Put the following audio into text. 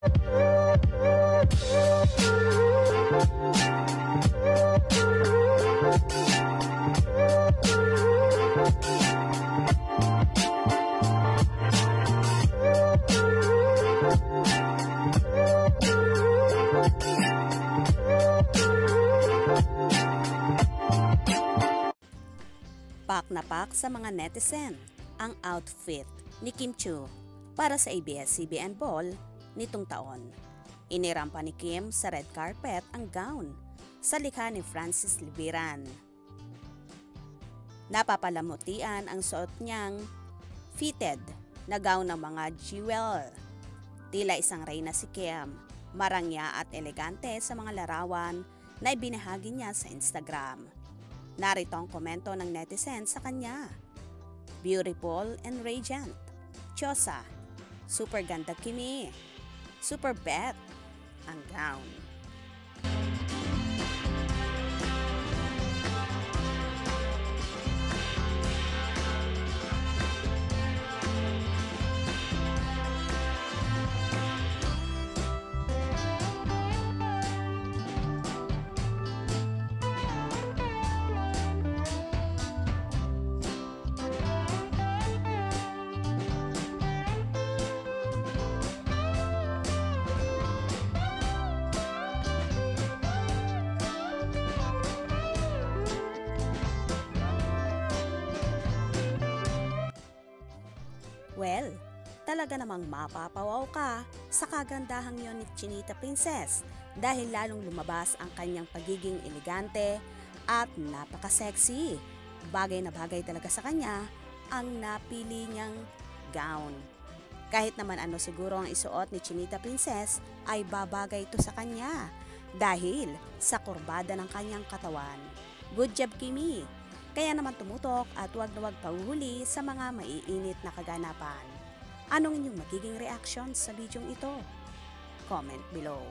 Pak na pak sa mga netizen ang outfit ni Kim Chiu para sa ABS-CBN Ball nitong taon. Inirampa ni Kim sa red carpet ang gown sa likha ni Francis Libiran. Napapalamutian ang suot niyang fitted na gown ng mga jewel. Tila isang reyna si Kim, marangya at elegante sa mga larawan na ibinahagi niya sa Instagram. Narito ang komento ng netizen sa kanya. Beautiful and radiant. Chosa. Super ganda Kimi. Super bet ang gown. Well, talaga namang mapapawaw ka sa kagandahang yon ni Chinita Princess dahil lalong lumabas ang kanyang pagiging elegante at napaka-sexy. Bagay na bagay talaga sa kanya ang napili niyang gown. Kahit naman ano siguro ang isuot ni Chinita Princess ay babagay ito sa kanya dahil sa kurbada ng kanyang katawan. Good job, Kimi! Kaya naman tumutok at huwag na huwag pahuhuli sa mga maiinit na kaganapan. Anong inyong magiging reaction sa bidyong ito? Comment below.